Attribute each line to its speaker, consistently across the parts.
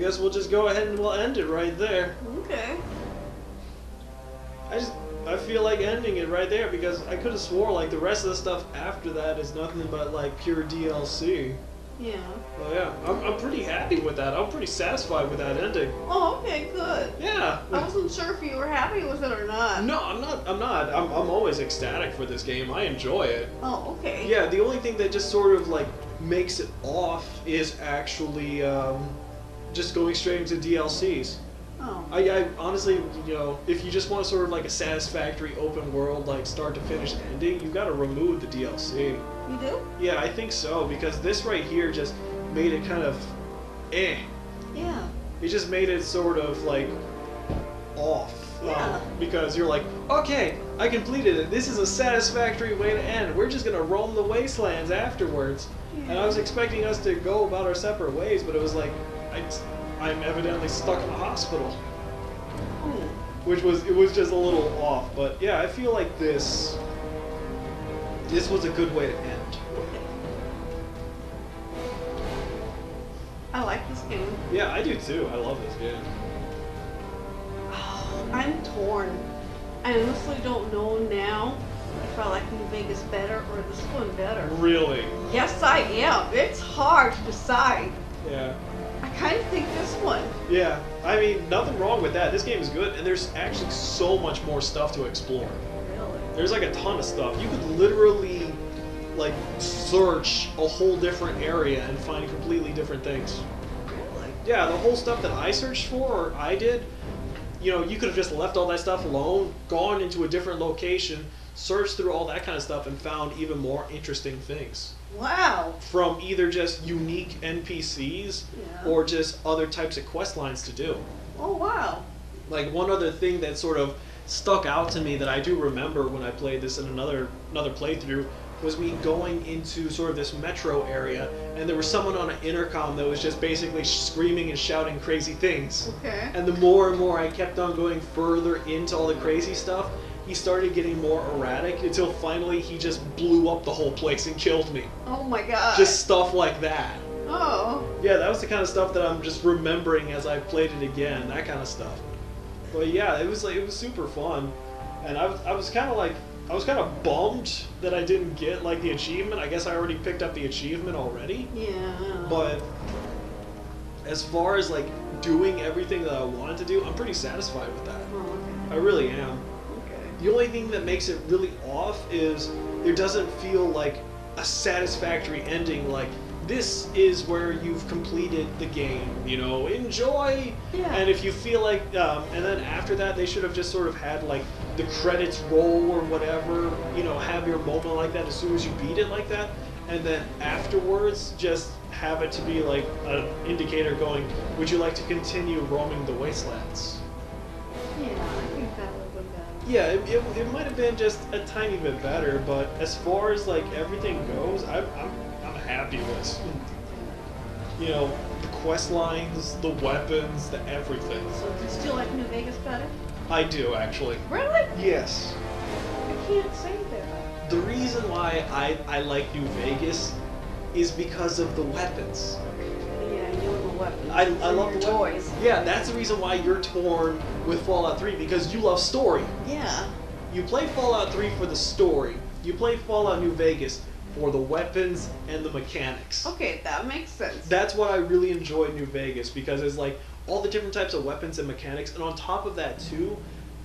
Speaker 1: guess we'll just go ahead and we'll end it right there.
Speaker 2: Okay.
Speaker 1: I feel like ending it right there because I could have swore like the rest of the stuff after that is nothing but like pure DLC.
Speaker 2: Yeah.
Speaker 1: Well, yeah, I'm pretty happy with that. I'm pretty satisfied with that ending.
Speaker 2: Oh, okay, good.
Speaker 1: Yeah.
Speaker 2: I wasn't sure if you were happy with it or not.
Speaker 1: No, I'm not. I'm always ecstatic for this game. I enjoy it.
Speaker 2: Oh, okay.
Speaker 1: Yeah, the only thing that just sort of like makes it off is actually just going straight into DLCs.
Speaker 2: Oh.
Speaker 1: I honestly, you know, if you just want sort of like a satisfactory open world, like start to finish ending, you got to remove the DLC.
Speaker 2: You do?
Speaker 1: Yeah, I think so, because this right here just made it kind of eh.
Speaker 2: Yeah.
Speaker 1: It just made it sort of like off.
Speaker 2: Yeah.
Speaker 1: Because you're like, okay, I completed it. This is a satisfactory way to end. We're just gonna roam the wastelands afterwards.
Speaker 2: Yeah.
Speaker 1: And I was expecting us to go about our separate ways, but it was like, I'm evidently stuck in a hospital.
Speaker 2: Hmm.
Speaker 1: It was just a little off. But yeah, I feel like this was a good way to end.
Speaker 2: I like this game.
Speaker 1: Yeah, I do too. I love this game.
Speaker 2: I'm torn. I honestly don't know now if I like New Vegas better or this one better.
Speaker 1: Really?
Speaker 2: Yes, I am. It's hard to decide.
Speaker 1: Yeah.
Speaker 2: I kind of think this one.
Speaker 1: Yeah. I mean, nothing wrong with that. This game is good, and there's actually so much more stuff to explore.
Speaker 2: Really?
Speaker 1: There's like a ton of stuff. You could literally like search a whole different area and find completely different things.
Speaker 2: Really?
Speaker 1: Yeah, the whole stuff that I searched for, or I did, you know, you could have just left all that stuff alone, gone into a different location, searched through all that kind of stuff, and found even more interesting things.
Speaker 2: Wow.
Speaker 1: From either just unique NPCs
Speaker 2: Yeah.
Speaker 1: or just other types of quest lines to do.
Speaker 2: Oh, wow.
Speaker 1: Like one other thing that sort of stuck out to me that I do remember when I played this in another playthrough was me going into sort of this metro area, and there was someone on an intercom that was just basically screaming and shouting crazy things.
Speaker 2: Okay.
Speaker 1: And the more and more I kept on going further into all the crazy stuff, he started getting more erratic until finally he just blew up the whole place and killed me.
Speaker 2: Oh my god.
Speaker 1: Just stuff like that.
Speaker 2: Oh.
Speaker 1: Yeah, that was the kind of stuff that I'm just remembering as I played it again, that kind of stuff. But yeah, it was super fun. And I was kind of bummed that I didn't get like the achievement. I guess I already picked up the achievement already.
Speaker 2: Yeah.
Speaker 1: But as far as like doing everything that I wanted to do, I'm pretty satisfied with that.
Speaker 2: Oh, okay.
Speaker 1: I really am.
Speaker 2: Okay.
Speaker 1: The only thing that makes it really off is there doesn't feel like a satisfactory ending. Like, this is where you've completed the game, you know, enjoy.
Speaker 2: Yeah.
Speaker 1: And if you feel like, and then after that, they should have just sort of had like the credits roll or whatever, you know, have your moment like that as soon as you beat it like that. And then afterwards, just have it to be like an indicator going, would you like to continue roaming the wastelands?
Speaker 2: Yeah, I think that would have been better.
Speaker 1: Yeah, it might have been just a tiny bit better, but as far as like everything goes, I'm happy with, you know, the quest lines, the weapons, the everything.
Speaker 2: So do you still like New Vegas better?
Speaker 1: I do, actually.
Speaker 2: Really?
Speaker 1: Yes.
Speaker 2: I can't say that.
Speaker 1: The reason why I like New Vegas is because of the weapons.
Speaker 2: Yeah, you and the weapons.
Speaker 1: I
Speaker 2: and
Speaker 1: love
Speaker 2: your
Speaker 1: the
Speaker 2: toys.
Speaker 1: weapons. Yeah, that's the reason why you're torn with Fallout 3, because you love story.
Speaker 2: Yeah.
Speaker 1: You play Fallout 3 for the story. You play Fallout New Vegas for the weapons and the mechanics.
Speaker 2: Okay, that makes sense.
Speaker 1: That's what I really enjoy New Vegas, because it's like all the different types of weapons and mechanics, and on top of that too,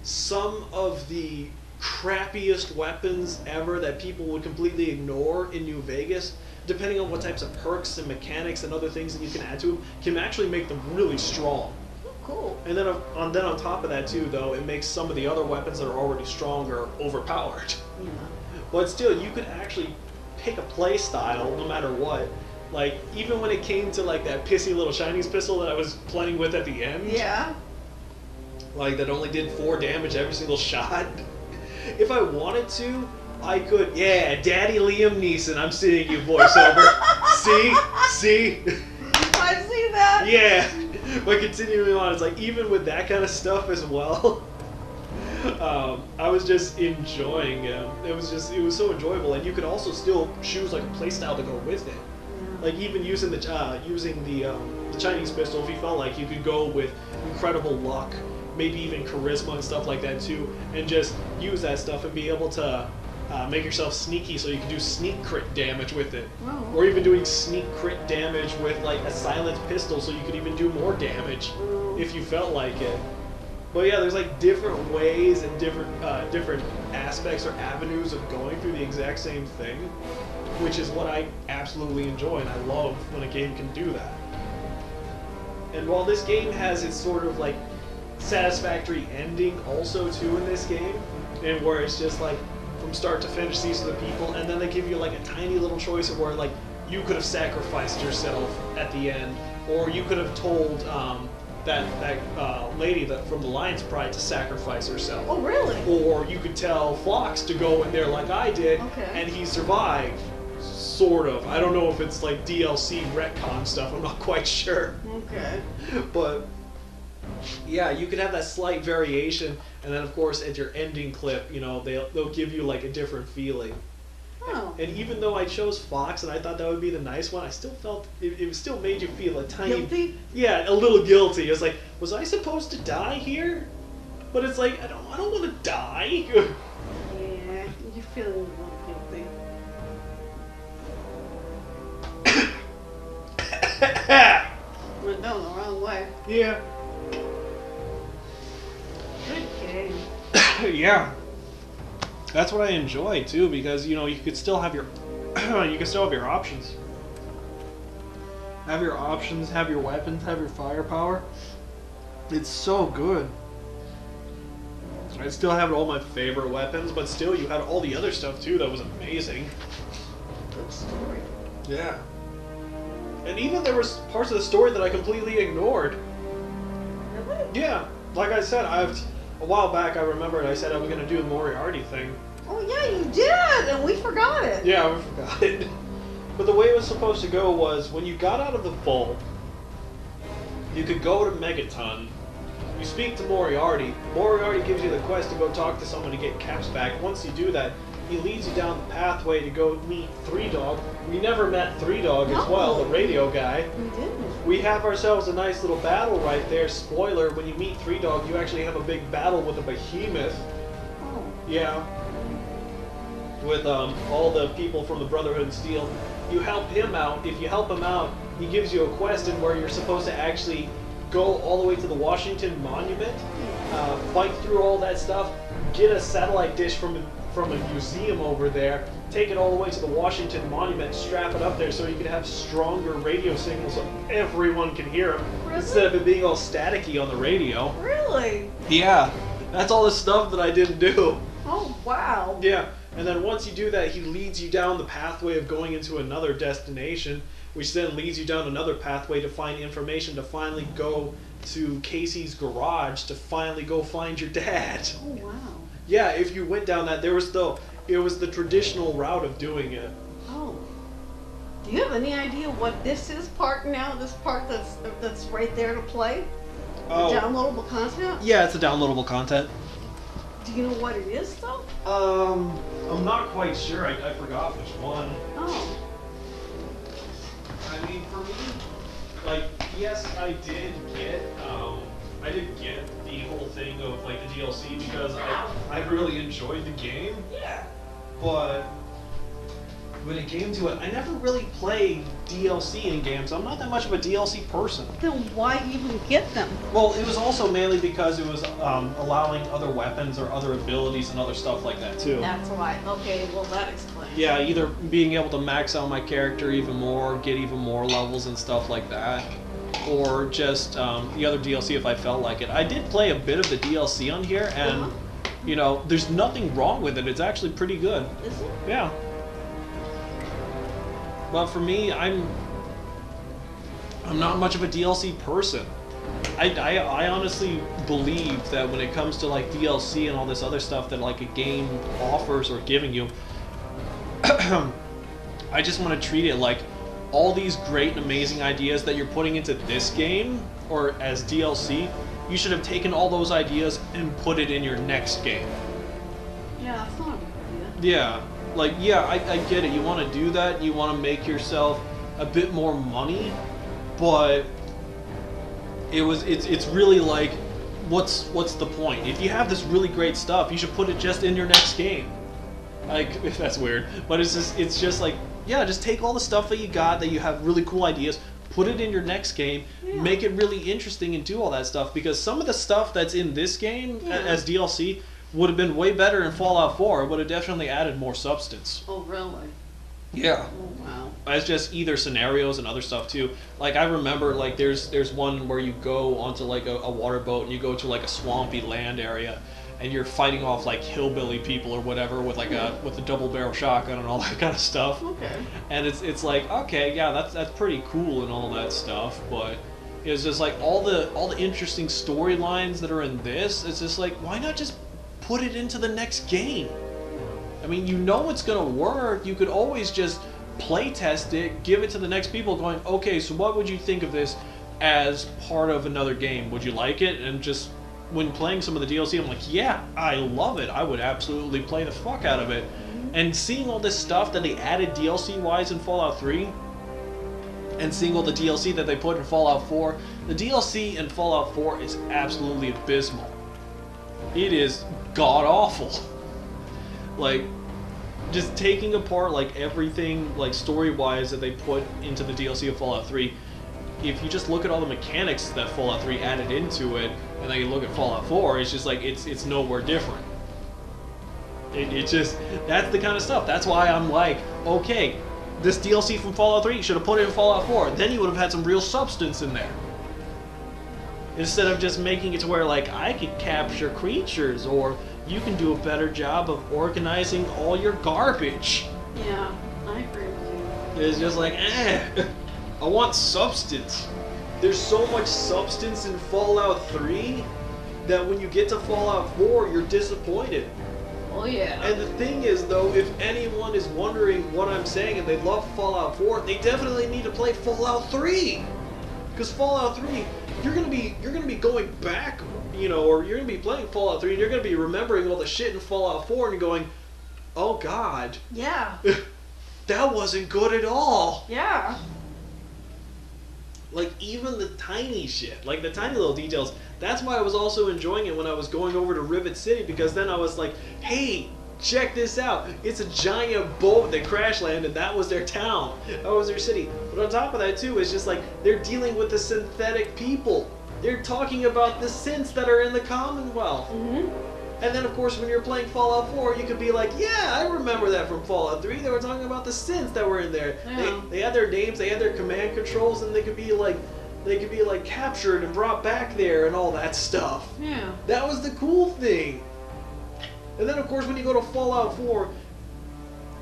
Speaker 1: some of the crappiest weapons ever that people would completely ignore in New Vegas, depending on what types of perks and mechanics and other things that you can add to them, can actually make them really strong.
Speaker 2: Oh, cool.
Speaker 1: And then on top of that too, though, it makes some of the other weapons that are already stronger overpowered.
Speaker 2: Yeah.
Speaker 1: But still, you could actually pick a play style no matter what. Like, even when it came to like that pissy little Chinese pistol that I was playing with at the end.
Speaker 2: Yeah.
Speaker 1: Like, that only did 4 damage every single shot. If I wanted to, I could, yeah, Daddy Liam Neeson, I'm seeing you, voiceover. See?
Speaker 2: I see that.
Speaker 1: Yeah. But continuing on, it's like, even with that kind of stuff as well, I was just enjoying it. It was so enjoyable, and you could also still choose like a playstyle to go with it.
Speaker 2: Yeah.
Speaker 1: Like even using the the Chinese pistol, if you felt like, you could go with incredible luck, maybe even charisma and stuff like that too, and just use that stuff and be able to make yourself sneaky so you can do sneak crit damage with it.
Speaker 2: Oh.
Speaker 1: Or even doing sneak crit damage with like a silent pistol so you could even do more damage if you felt like it. But yeah, there's like different ways and different aspects or avenues of going through the exact same thing, which is what I absolutely enjoy, and I love when a game can do that. And while this game has its sort of like satisfactory ending also too in this game, and where it's just like from start to finish, these are the people, and then they give you like a tiny little choice of where like you could have sacrificed yourself at the end, or you could have told that lady from the Lion's Pride to sacrifice herself.
Speaker 2: Oh, really?
Speaker 1: Or you could tell Fox to go in there like I did, and he survived. Sort of. I don't know if it's like DLC retcon stuff. I'm not quite sure.
Speaker 2: Okay.
Speaker 1: But yeah, you could have that slight variation, and then of course at your ending clip, you know, they'll give you like a different feeling.
Speaker 2: Oh.
Speaker 1: And even though I chose Fox and I thought that would be the nice one, I still felt it still made you feel a tiny
Speaker 2: Guilty?
Speaker 1: Yeah, a little guilty. It's like, was I supposed to die here? But it's like I don't want to die.
Speaker 2: Yeah, you're feeling a little guilty. Went down the wrong way.
Speaker 1: Yeah.
Speaker 2: Good game.
Speaker 1: Yeah. That's what I enjoy too, because you know you could still have your you can still have your options. Have your options, have your weapons, have your firepower. It's so good. I still have all my favorite weapons, but still you had all the other stuff too that was amazing.
Speaker 2: Good story.
Speaker 1: Yeah. And even there was parts of the story that I completely ignored.
Speaker 2: Really?
Speaker 1: Yeah. Like I said, a while back I remembered I said I was going to do the Moriarty thing.
Speaker 2: Oh yeah, you did, and we forgot it.
Speaker 1: Yeah, we forgot it. But the way it was supposed to go was when you got out of the vault, you could go to Megaton. You speak to Moriarty. Moriarty gives you the quest to go talk to someone to get Caps back. Once you do that, he leads you down the pathway to go meet Three Dog. We never met Three Dog as well, the radio guy.
Speaker 2: We didn't.
Speaker 1: We have ourselves a nice little battle right there. Spoiler, when you meet Three Dog, you actually have a big battle with a behemoth.
Speaker 2: Oh.
Speaker 1: Yeah. With all the people from the Brotherhood of Steel. You help him out. If you help him out, he gives you a quest in where you're supposed to actually go all the way to the Washington Monument, fight through all that stuff, get a satellite dish from a museum over there, take it all the way to the Washington Monument, strap it up there so you can have stronger radio signals so everyone can hear them,
Speaker 2: Really?
Speaker 1: instead of it being all staticky on the radio.
Speaker 2: Really?
Speaker 1: Yeah, that's all the stuff that I didn't do.
Speaker 2: Oh wow.
Speaker 1: Yeah, and then once you do that, he leads you down the pathway of going into another destination, which then leads you down another pathway to find information to finally go to Casey's garage to finally go find your dad.
Speaker 2: Oh wow.
Speaker 1: Yeah, if you went down that, it was the traditional route of doing it.
Speaker 2: Oh. Do you have any idea what this is part now? This part that's right there to play?
Speaker 1: Oh.
Speaker 2: The downloadable content?
Speaker 1: Yeah, it's a downloadable content.
Speaker 2: Do you know what it is though?
Speaker 1: I'm not quite sure. I forgot which one.
Speaker 2: Oh.
Speaker 1: I mean, for me, like, yes, I did get the whole thing of like the DLC because I really enjoyed the game.
Speaker 2: Yeah.
Speaker 1: But when it came to it, I never really played DLC in games. I'm not that much of a DLC person.
Speaker 2: Then why even get them?
Speaker 1: Well, it was also mainly because it was allowing other weapons or other abilities and other stuff like that too.
Speaker 2: That's why. Okay, well that explains.
Speaker 1: Yeah, either being able to max out my character even more, get even more levels and stuff like that, or just the other DLC if I felt like it. I did play a bit of the DLC on here, and you know, there's nothing wrong with it. It's actually pretty good.
Speaker 2: Is it?
Speaker 1: Yeah. But for me, I'm not much of a DLC person. I honestly believe that when it comes to like DLC and all this other stuff that like a game offers or giving you, I just want to treat it like all these great and amazing ideas that you're putting into this game or as DLC, you should have taken all those ideas and put it in your next game.
Speaker 2: Yeah, that's not a good idea.
Speaker 1: Yeah, like, yeah, I get it. You want to do that. You want to make yourself a bit more money, but it's really like, what's the point? If you have this really great stuff, you should put it just in your next game. Like, that's weird, but it's just like, yeah, just take all the stuff that you got, that you have really cool ideas, put it in your next game, make it really interesting, and do all that stuff. Because some of the stuff that's in this game as DLC would have been way better in Fallout 4. It would have definitely added more substance.
Speaker 2: Oh, really?
Speaker 1: Yeah.
Speaker 2: Oh, wow.
Speaker 1: As just either scenarios and other stuff too. Like, I remember, like, there's one where you go onto like a water boat and you go to like a swampy land area, and you're fighting off like hillbilly people or whatever with like a double barrel shotgun and all that kind of stuff.
Speaker 2: Okay.
Speaker 1: And it's like, okay, yeah, that's pretty cool and all that stuff, but it's just like all the interesting storylines that are in this. It's just like, why not just put it into the next game? I mean, you know it's gonna work. You could always just play test it, give it to the next people, going, okay, so what would you think of this as part of another game? Would you like it? And just when playing some of the DLC, I'm like, yeah, I love it. I would absolutely play the fuck out of it. And seeing all this stuff that they added DLC-wise in Fallout 3, and seeing all the DLC that they put in Fallout 4, the DLC in Fallout 4 is absolutely abysmal. It is god-awful. Like, just taking apart like everything, like story-wise, that they put into the DLC of Fallout 3, if you just look at all the mechanics that Fallout 3 added into it, and then you look at Fallout 4, it's just like, it's nowhere different. It just, that's the kind of stuff. That's why I'm like, okay, this DLC from Fallout 3, you should have put it in Fallout 4. Then you would have had some real substance in there. Instead of just making it to where, like, I could capture creatures, or you can do a better job of organizing all your garbage.
Speaker 2: Yeah, I agree with you.
Speaker 1: It's just like, I want substance. There's so much substance in Fallout 3 that when you get to Fallout 4, you're disappointed.
Speaker 2: Oh, yeah.
Speaker 1: And the thing is, though, if anyone is wondering what I'm saying and they love Fallout 4, they definitely need to play Fallout 3. Because Fallout 3, you're gonna be going back, you know, or you're gonna be playing Fallout 3 and you're gonna be remembering all the shit in Fallout 4 and you're going, oh god.
Speaker 2: Yeah.
Speaker 1: That wasn't good at all.
Speaker 2: Yeah.
Speaker 1: Like, even the tiny shit, like the tiny little details. That's why I was also enjoying it when I was going over to Rivet City, because then I was like, hey, check this out. It's a giant boat that crash landed. That was their town. That was their city. But on top of that, too, it's just like they're dealing with the synthetic people. They're talking about the synths that are in the Commonwealth.
Speaker 2: Mm-hmm.
Speaker 1: And then, of course, when you're playing Fallout 4, you could be like, yeah, I remember that from Fallout 3. They were talking about the synths that were in there.
Speaker 2: Yeah.
Speaker 1: They had their names, they had their command controls, and they could be like captured and brought back there and all that stuff.
Speaker 2: Yeah.
Speaker 1: That was the cool thing. And then, of course, when you go to Fallout 4,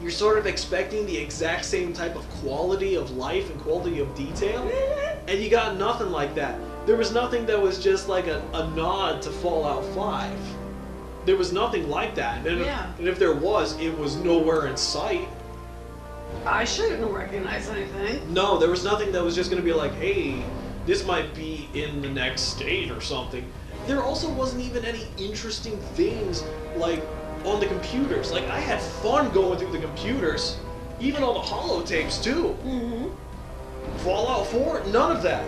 Speaker 1: you're sort of expecting the exact same type of quality of life and quality of detail, and you got nothing like that. There was nothing that was just like a nod to Fallout 5. There was nothing like that. And, and if there was, it was nowhere in sight.
Speaker 2: I shouldn't recognize anything.
Speaker 1: No, there was nothing that was just going to be like, hey, this might be in the next state or something. There also wasn't even any interesting things, like, on the computers. Like, I had fun going through the computers. Even all the holotapes, too.
Speaker 2: Mm-hmm.
Speaker 1: Fallout 4, none of that.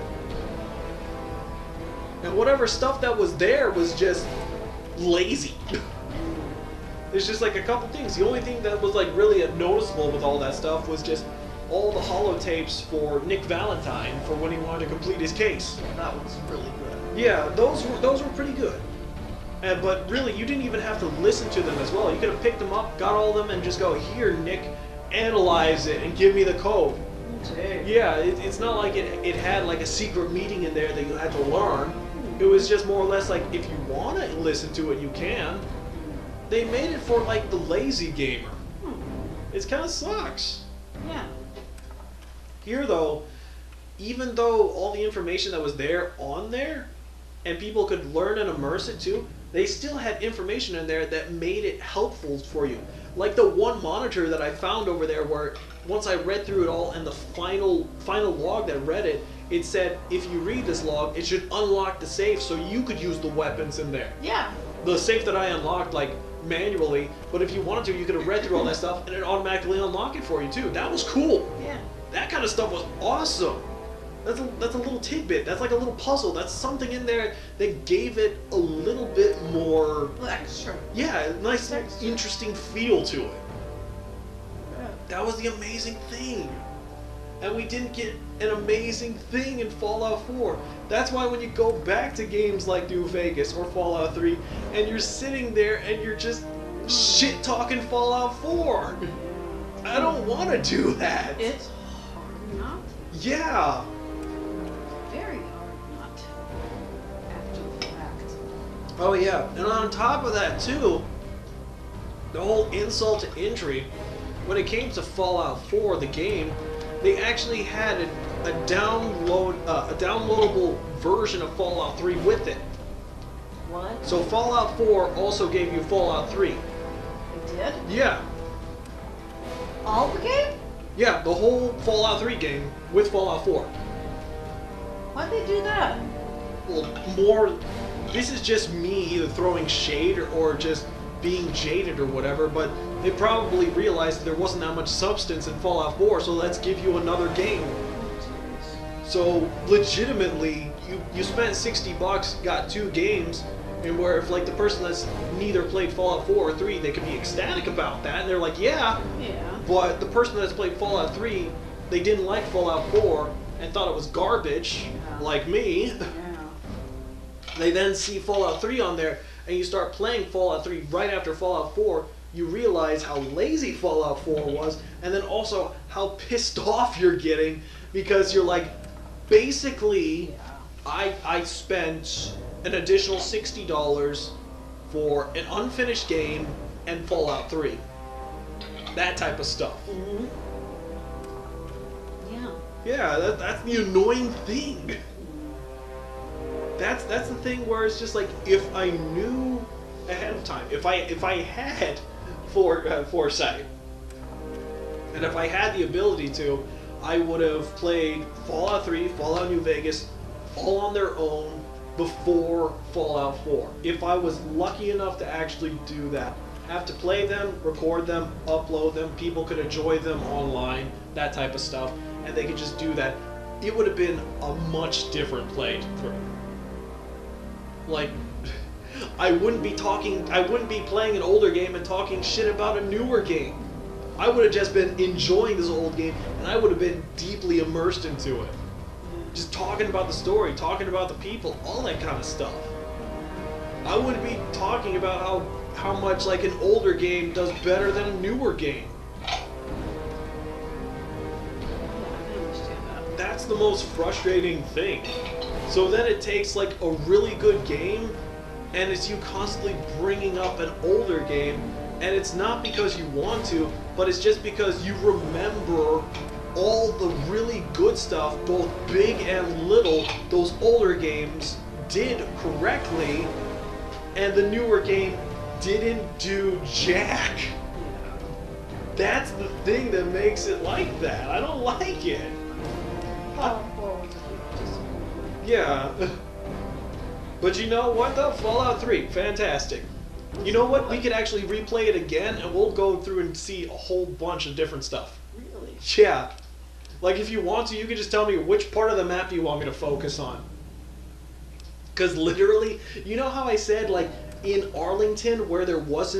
Speaker 1: And whatever stuff that was there was just lazy. There's just like a couple things. The only thing that was like really noticeable with all that stuff was just all the holotapes for Nick Valentine for when he wanted to complete his case.
Speaker 2: That was really good.
Speaker 1: Yeah, those were pretty good. But really, you didn't even have to listen to them as well. You could have picked them up, got all of them, and just go, here, Nick, analyze it and give me the code.
Speaker 2: Okay.
Speaker 1: Yeah, it's not like it had like a secret meeting in there that you had to learn. It was just more or less like, if you want to listen to it, you can. They made it for like the lazy gamer. It kind of sucks.
Speaker 2: Yeah.
Speaker 1: Here though, even though all the information that was there on there, and people could learn and immerse it too, they still had information in there that made it helpful for you. Like the one monitor that I found over there where once I read through it all and the final log that read it, it said if you read this log, it should unlock the safe so you could use the weapons in there.
Speaker 2: Yeah.
Speaker 1: The safe that I unlocked like manually, but if you wanted to, you could have read through all that stuff and it automatically unlocked it for you too. That was cool.
Speaker 2: Yeah.
Speaker 1: That kind of stuff was awesome. that's a little tidbit. That's like a little puzzle. That's something in there that gave it a little bit more,
Speaker 2: Extra.
Speaker 1: yeah, a nice,
Speaker 2: Texture.
Speaker 1: interesting feel to it.
Speaker 2: Yeah.
Speaker 1: That was the amazing thing. And we didn't get an amazing thing in Fallout 4. That's why when you go back to games like New Vegas or Fallout 3, and you're sitting there and you're just shit-talking Fallout 4. I don't want to do that.
Speaker 2: It's hard not to.
Speaker 1: Yeah.
Speaker 2: Very hard not to. After the fact.
Speaker 1: Oh yeah, and on top of that too, the whole insult to injury, when it came to Fallout 4, the game, they actually had a downloadable version of Fallout 3 with it.
Speaker 2: What?
Speaker 1: So Fallout 4 also gave you Fallout 3.
Speaker 2: It did?
Speaker 1: Yeah,
Speaker 2: All the game?
Speaker 1: yeah, the whole Fallout 3 game with Fallout 4.
Speaker 2: Why'd they do that?
Speaker 1: Well, more. This is just me either throwing shade or just being jaded or whatever, but they probably realized that there wasn't that much substance in Fallout 4, so let's give you another game. So legitimately, you spent $60, got 2 games, and where if like the person that's neither played Fallout 4 or 3, they could be ecstatic about that, and they're like, yeah,
Speaker 2: Yeah.
Speaker 1: but the person that's played Fallout 3, they didn't like Fallout 4 and thought it was garbage,
Speaker 2: Yeah.
Speaker 1: like me.
Speaker 2: Yeah.
Speaker 1: They then see Fallout 3 on there, and you start playing Fallout 3 right after Fallout 4, you realize how lazy Fallout 4 was, and then also how pissed off you're getting, because you're like, basically,
Speaker 2: Yeah.
Speaker 1: I spent an additional $60 for an unfinished game and Fallout 3. That type of stuff.
Speaker 2: Mm-hmm. Yeah.
Speaker 1: Yeah, that's the annoying thing. That's the thing where it's just like, if I knew ahead of time, if I had foresight, and if I had the ability to, I would have played Fallout 3, Fallout New Vegas, all on their own before Fallout 4. If I was lucky enough to actually do that, have to play them, record them, upload them, people could enjoy them online, that type of stuff, and they could just do that, it would have been a much different play through. Like, I wouldn't be playing an older game and talking shit about a newer game. I would have just been enjoying this old game, and I would have been deeply immersed into it. Just talking about the story, talking about the people, all that kind of stuff. I wouldn't be talking about how much like an older game does better than a newer game.
Speaker 2: Yeah, I can understand that.
Speaker 1: That's the most frustrating thing. So then it takes like a really good game, and it's you constantly bringing up an older game, and it's not because you want to, but it's just because you remember all the really good stuff, both big and little, those older games did correctly, and the newer game didn't do jack. That's the thing that makes it like that. I don't like it.
Speaker 2: Fallout 4 was a huge disappointment.
Speaker 1: Yeah. But you know what though? Fallout 3, fantastic. You know what? We could actually replay it again, and we'll go through and see a whole bunch of different stuff.
Speaker 2: Really?
Speaker 1: Yeah. Like, if you want to, you can just tell me which part of the map you want me to focus on. Because literally, you know how I said, like, in Arlington, where it was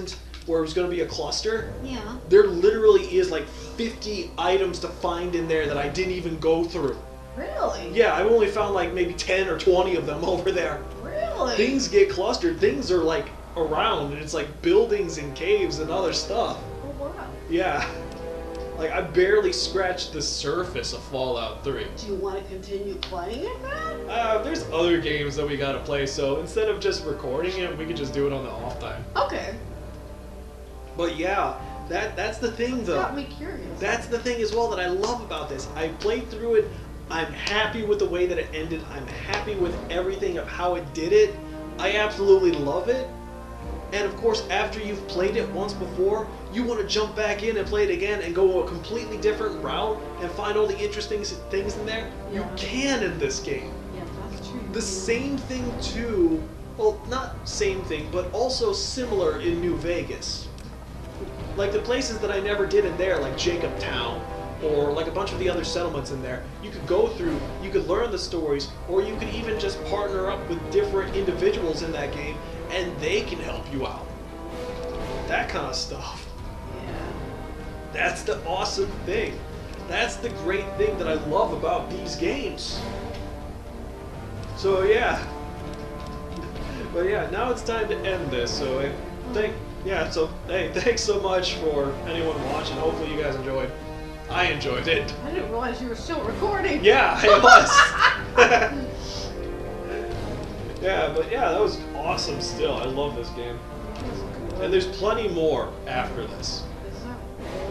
Speaker 1: going to be a cluster?
Speaker 2: Yeah.
Speaker 1: There literally is, like, 50 items to find in there that I didn't even go through.
Speaker 2: Really?
Speaker 1: Yeah, I've only found, like, maybe 10 or 20 of them over there.
Speaker 2: Really?
Speaker 1: Things get clustered. Things are, like, around, and it's, like, buildings and caves and other stuff.
Speaker 2: Oh, wow.
Speaker 1: Yeah. Like, I barely scratched the surface of Fallout 3.
Speaker 2: Do you want to continue playing it then?
Speaker 1: There's other games that we gotta play, so instead of just recording it, we could just do it on the off time.
Speaker 2: Okay.
Speaker 1: But yeah, that's the thing though.
Speaker 2: Got me curious.
Speaker 1: That's the thing as well that I love about this. I played through it, I'm happy with the way that it ended, I'm happy with everything of how it did it. I absolutely love it. And of course, after you've played it once before, you want to jump back in and play it again and go a completely different route and find all the interesting things in there. You
Speaker 2: Yeah.
Speaker 1: can in this game.
Speaker 2: Yeah, that's true.
Speaker 1: The same thing too, well, not same thing, but also similar in New Vegas. Like the places that I never did in there, like Jacob Town, or like a bunch of the other settlements in there. You could go through, you could learn the stories, or you could even just partner up with different individuals in that game, and they can help you out. That kind of stuff.
Speaker 2: Yeah.
Speaker 1: That's the awesome thing. That's the great thing that I love about these games. So yeah. But yeah, now it's time to end this. So thanks so much for anyone watching. Hopefully you guys enjoyed. I enjoyed it.
Speaker 2: I didn't realize you were still recording.
Speaker 1: Yeah, it was. Yeah, but yeah, that was awesome still. I love this game. And there's plenty more after this.
Speaker 2: Is that?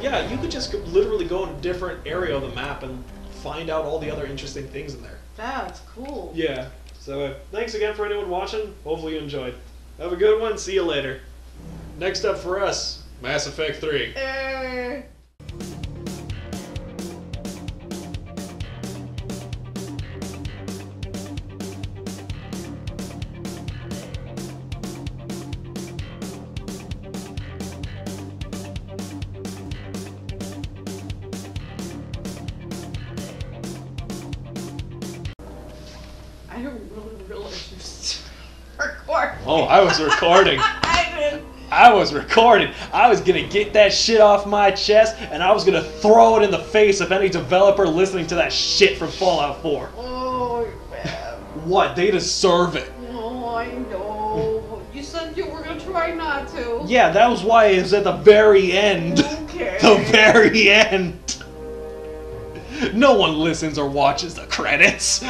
Speaker 1: Yeah, you could just literally go in a different area of the map and find out all the other interesting things in there.
Speaker 2: That's cool.
Speaker 1: Yeah. So thanks again for anyone watching. Hopefully you enjoyed. Have a good one. See you later. Next up for us, Mass Effect 3.
Speaker 2: I didn't really realize you were recording.
Speaker 1: Oh, I was recording.
Speaker 2: I didn't.
Speaker 1: I was recording. I was gonna get that shit off my chest, and I was gonna throw it in the face of any developer listening to that shit from Fallout 4.
Speaker 2: Oh, man.
Speaker 1: What? They deserve it.
Speaker 2: Oh, I know. You said you were gonna try not to.
Speaker 1: Yeah, that was why it was at the very end.
Speaker 2: Okay.
Speaker 1: The very end. No one listens or watches the credits.